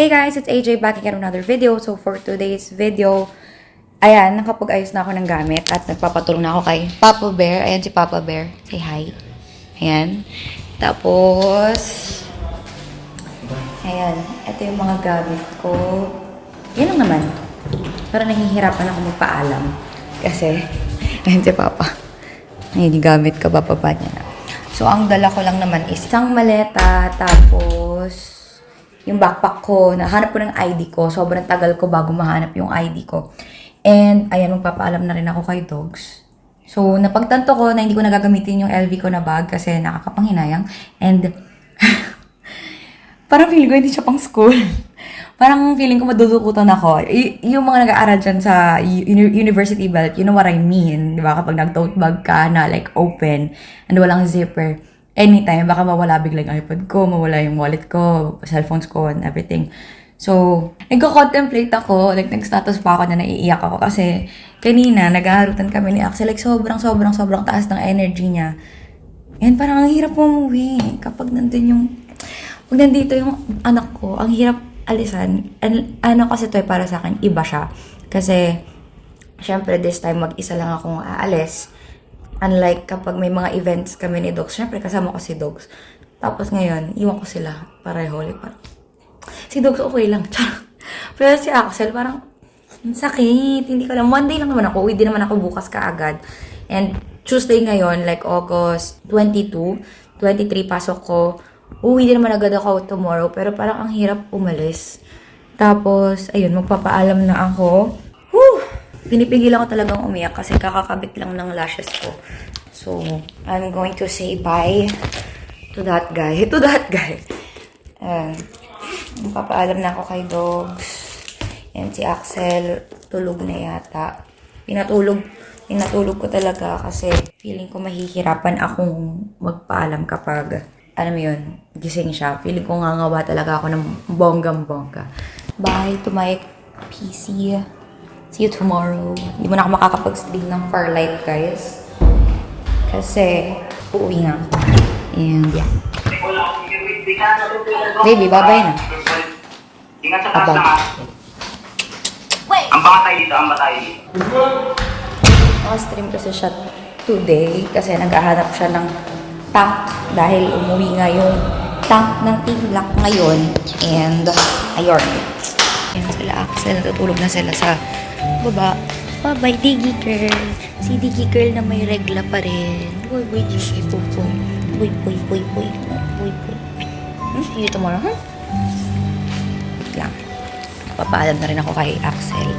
Hey guys, it's AJ back again with another video. So for today's video, ayan, nakapag-ayos na ako ng gamit at nagpapatulong na ako kay Papa Bear. Ayan si Papa Bear. Say hi. Ayan. Tapos, ayan, ito yung mga gamit ko. Yan lang naman. Pero nahihirapan ako magpaalam. Kasi, ayan si Papa. Ayan yung gamit ko, bababa niya na. So, ang dala ko lang naman is isang maleta, tapos yung backpack ko, nahanap ko ng ID ko. Sobrang tagal ko bago mahanap yung ID ko. And, ayan, magpapaalam na rin ako kay Dogs. So, napagtanto ko na hindi ko nagagamitin yung LV ko na bag kasi nakakapanghinayang. And, parang feeling ko hindi siya pang school. Parang feeling ko madudukutan ako. Yung mga nag-aaral dyan sa university belt, you know what I mean? Di ba? Kapag nag-tote bag ka na like open and walang zipper, anytime, baka mawala biglang yung iPad ko, mawala yung wallet ko, cellphones ko, and everything. So, nagko-contemplate ako, like nag-status pa ako na naiiyak ako kasi kanina, nag-aarutan kami ni Axel, like sobrang taas ng energy niya. And parang ang hirap umuwi kapag pag nandito yung anak ko, ang hirap alisan. And ano kasi to para sa akin, iba siya. Kasi, syempre this time mag-isa lang akong aalis. Unlike kapag may mga events kami ni Dogs, syempre kasama ko si Dogs. Tapos ngayon, iwan ko sila pareho. Like, si Dogs okay lang. Pero si Axel parang sakit. Hindi ko alam. One day lang naman ako. Uwi din naman ako bukas kaagad. And Tuesday ngayon, like August 22, 23 pasok ko. Uwi din naman agad ako tomorrow. Pero parang ang hirap umalis. Tapos, ayun, magpapaalam na ako. Whew! Pinipigilan ko talagang umiyak kasi kakakabit lang ng lashes ko. So, I'm going to say bye to that guy. Magpapaalam na ako kay Dogs. And si Axel, tulog na yata. Pinatulog ko talaga kasi feeling ko mahihirapan akong magpaalam kapag, alam mo yun, gising siya. Feeling ko ngangawa talaga ako ng bonggang-bongga. Bye to my PC. See you tomorrow. Hindi mo na ako makakapag-stream ng Farlight, guys. Kasi, uuwi nga. And, yeah. Baby, babay na. Ingat sa taas na nga. Ang baka tayo dito, ang batay. Naka-stream kasi siya today kasi naghahanap siya ng tank dahil umuwi nga yung tank ng Teamlock ngayon. And, ayun. Ayan sila Axel, natutulog na sila sa baba. Bye-bye, Diggy Girl. Si Diggy Girl na may regla pa rin. Boy, Diggy, boy. See you tomorrow, huh? Lang. Papaalam na rin ako kay Axel.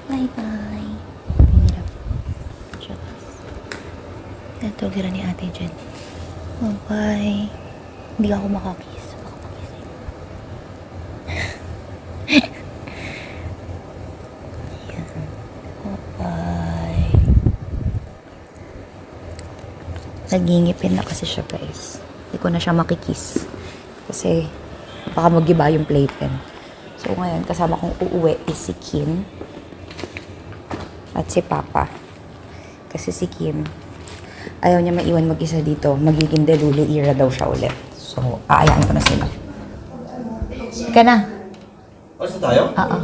Bye-bye. Hirap. Natulog sila ni Ate Jen. Bye-bye. Hindi ako makakiss. Baka magising. Bye-bye. Nagingipin na kasi siya, guys. Hindi ko na siya makikiss. Kasi baka mag-iba yung playpen. So, ngayon, kasama kong uuwi is si Kim at si Papa. Kasi si Kim, ayaw niya maiwan mag-isa dito. Magiging Delulu era daw siya ulit. So, aayain ko na sila. Ka na? Alas na tayo? Oo.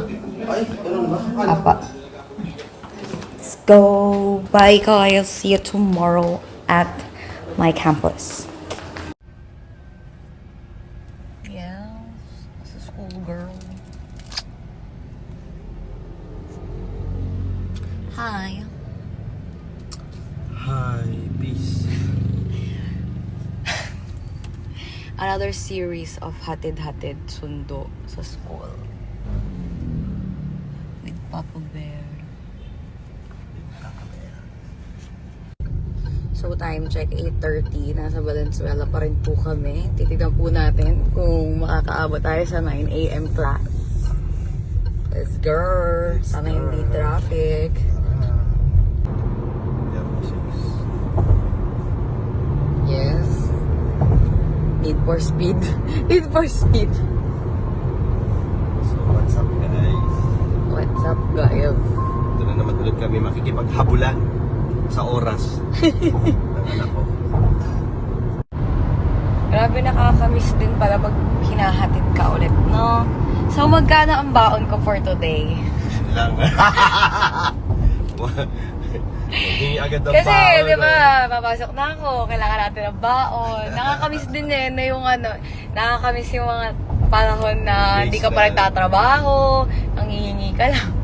Ay, ganun ba? Apa. Let's go. Bye, guys. See you tomorrow at my campus. Girl. Hi. Hi, peace. Another series of hatid-hatid sundo sa school. With Papa Bear. So time check 8:30. Nasa Valenzuela pa rin po kami. Titignan po natin kung makakaabot tayo sa 9 AM class. Let's go! Sana hindi traffic. Yes. Need for speed. Need for speed. So, what's up, guys? What's up, guys? Ito na naman ulit kami makikipaghabulan sa oras ng anak ko. Grabe, nakakamiss din pala pag hinahatid ka ulit, no? So, magkano ang baon ko for today? Lang. Hindi agad ang Kasi, baon, di ba, papasok na ako, kailangan natin ng baon. Nakakamiss din eh, na yung nakakamiss yung mga panahon na hindi ka pa nagtatrabaho, nangihingi ka lang.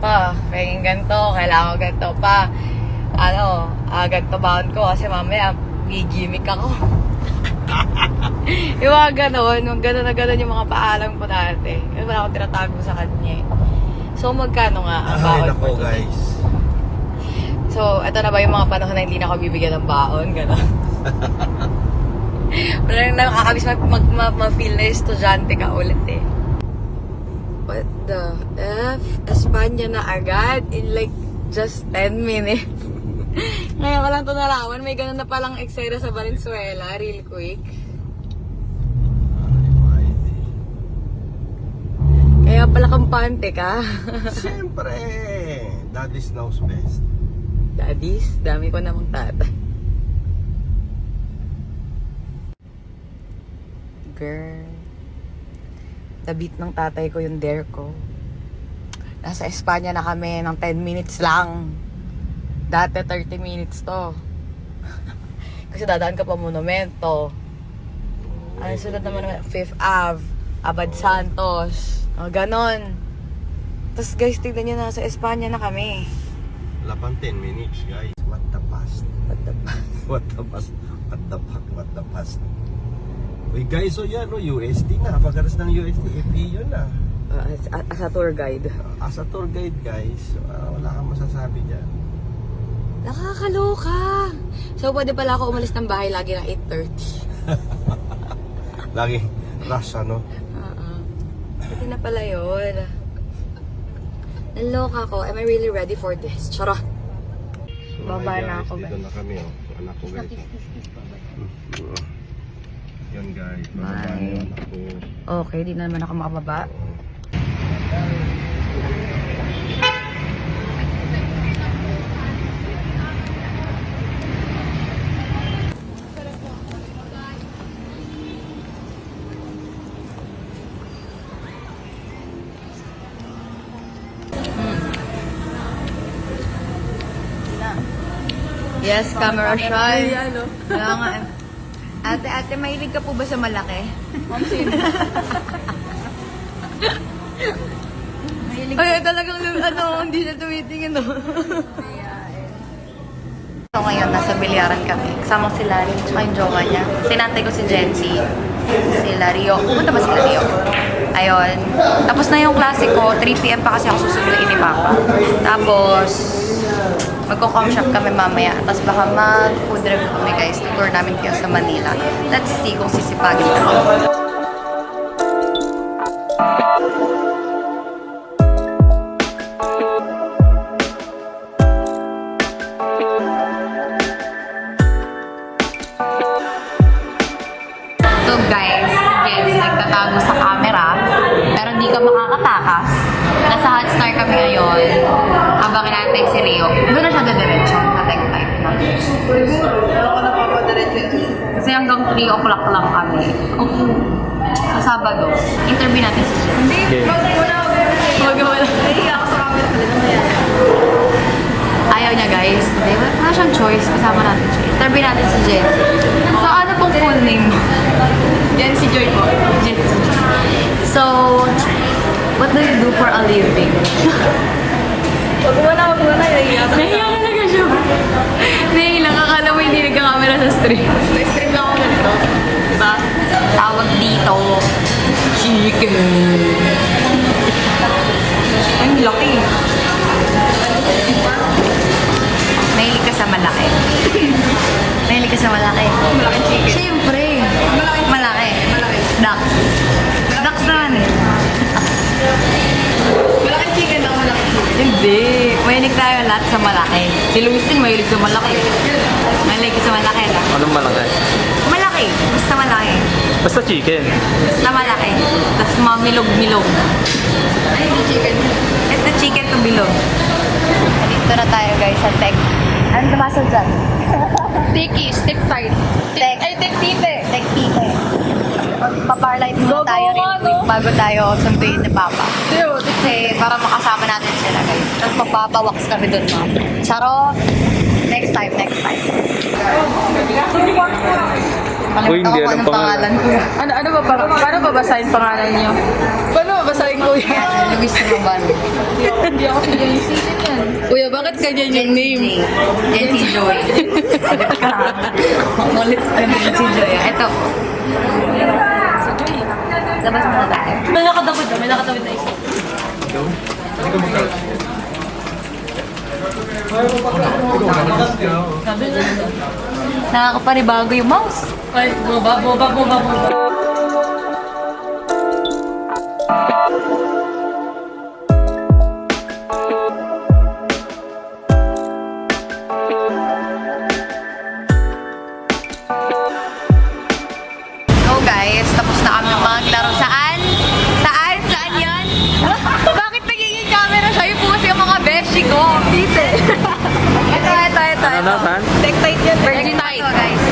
Pa, pengin ganito, kailangan ko ganito pa. Ganito baon ko kasi mamaya, gigimik ako. Yung mga ganon, yung ganon na ganon yung mga paalam ko dati. Kasi wala akong tinatago sa kanya eh. So, magkano nga ang Ay, baon nako for today? guys. So, ito na ba yung mga panahon na hindi na ako bibigyan ng baon? Gano'n. Wala nang nakakabis ma-feel na estudyante ka ulit eh. What the F? Espanya na agad in like just 10 minutes. Ngayon ko lang ito nalaman, may ganun na palang eksena sa Valenzuela, real quick. Kaya pala kampante ka. Siyempre, daddy's knows best. Daddies, dami ko namang tatay. Girl. The beat ng tatay ko yung dare ko. Nasa Espanya na kami ng 10 minutes lang. Dati 30 minutes to. Kasi dadaan ka pa Monumento. Ano sunod naman 5th Ave, Abad Santos. Ganon. Tapos guys, tignan nyo, nasa Espanya na kami. Wala pang 10 minutes, guys. What the past? What the fuck? What the past? What the fuck? What the past? Uy guys, so yan, no, USD na. Pagkaras ng USD, AP yun na. As a tour guide. As a tour guide, guys, wala kang masasabi dyan. Nakakaloka! So, pwede pala ako umalis ng bahay lagi ng 8:30. Laging rush, ano? Pwede na pala yun. Naloka ko. Am I really ready for this? Charot! So, Baba hi, na guys, ako, dito guys. na kami, oh. Anak ko, guys. Yan, guys. Bababa na Bye. yung anak ko. Okay, di na naman ako makababa. Yes, camera shy. Wala nga. Ate, mahilig ka po ba sa malaki? Ay, talagang hindi siya tumitingin, no? So, ngayon, nasa bilyaran kami. Kasama si Larry, tsaka yung jowa niya. Sinantay ko si Jency, sila Rio. Pupunta ba sila Rio? Ayun. Tapos na yung klase ko. 3 PM pa kasi ako susunduin ni Papa. Tapos, magko-com shop kami mamaya. Tapos baka mag-food review kami, guys. Tour namin kayo sa Manila. Let's see kung sisipagin ako. So guys, Jens nagtatago sa camera, pero hindi ka makakatakas. Nasa hot star kami ngayon, habang kinatay si Rio. Doon na siya dadiretso, na tech 5 na. Kasi hanggang 3 o'clock lang kami. Sa Sabado, interview natin si Jens. Hindi, wala. Nahiya ako sa camera. Ayaw niya guys. Hindi, wala siyang choice. Kasama natin siya. Interview natin si Jens. So ano pong full name mo? Jency Joy po. Jency. So, what do you do for a living? Wag mo na. Nahiya talaga siya. Nahiya lang. Akala mo hindi nagka-camera sa stream. Na-stream lang ako ganito. Diba? Tawag dito. Chicken. Ang laki. Mahilig ka sa malaki. Mahilig ka sa malaki. Malaking chicken. Siyempre. Malaki. Ducks. Ducks naman eh. Malaking chicken lang, malaking chicken. Hindi. Mahilig tayo lahat sa malaki. Si Luis din mahilig sa malaki. Mahilig ka sa malaki na. Anong malaki? Malaki. Basta malaki. Basta chicken. Basta malaki. Tapos mamilog-milog. Ay, chicken. Ito chicken to bilog. Dito na tayo guys sa tech. Ano tumasal dyan? Tiki, stick tight. Tech. Ay, tek tite. Tech Paparlight muna tayo rin bago tayo sunduin ni Papa. Kasi para makasama natin sila guys. Tapos magpapawax kami doon ma'am. Charot! Next time. Uy, hindi Kalimutan ko alam anong pangalan ko. Ano ba, paano babasahin pangalan niyo? Paano babasahin ko yan? Luis Roman. Hindi ako si Jency yan. Kuya, bakit ganyan yung name? Jency Joy. Ulit ka Jency Joy. Ito. Labas muna tayo. May nakatawid na isa. Nakakapanibago yung mouse. Ay, boba. So guys, tapos na kami maglaro. Saan? Saan yan? Bakit nagiging camera siya? Yung po kasi yung mga beshi ko. Dite. Ito. Ano, saan? Tectite yan. Virgin Tide. guys.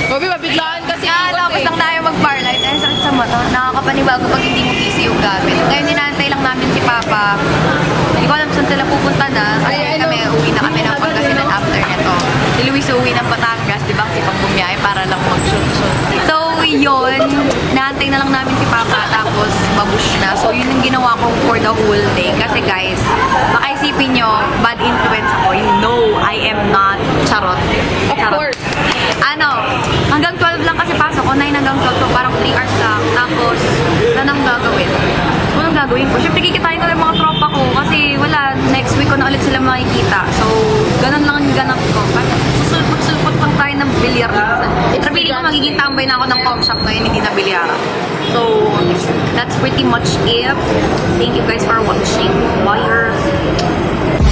Bobby, mabiglaan kasi. Tapos lang tayo mag-barlight. Ay, sakit sa mata. Nakakapanibago pag hindi mo easy yung gamit. Ngayon, ninantay lang namin si Papa. Hindi ko alam saan sila pupunta na. Kasi kami, uwi na kami ng Pangasinan after nito. Si Luis uwi ng Batangas, di ba? Kasi pag bumiyahe para lang mag-shoot. So, yun. Naantay na lang namin si Papa tapos mabush na. So, yun yung ginawa ko for the whole day. Kasi guys, baka isipin nyo, bad influence ako. You know, I am not charot. Of course. Hanggang 12 lang kasi pasok ko, 9 hanggang 12. So, parang 3 hours lang. Tapos, wala nang gagawin. Walang gagawin ko. Siyempre, kikitain ko ng mga tropa ko kasi wala, next week ko na ulit sila makikita. So, ganun lang ang ganap ko. Susulpot pang tayo ng bilyar minsan. Pero feeling ko magiging tambay na ako ng com shop ngayon, hindi na bilyara. So, that's pretty much it. Thank you guys for watching. Bye!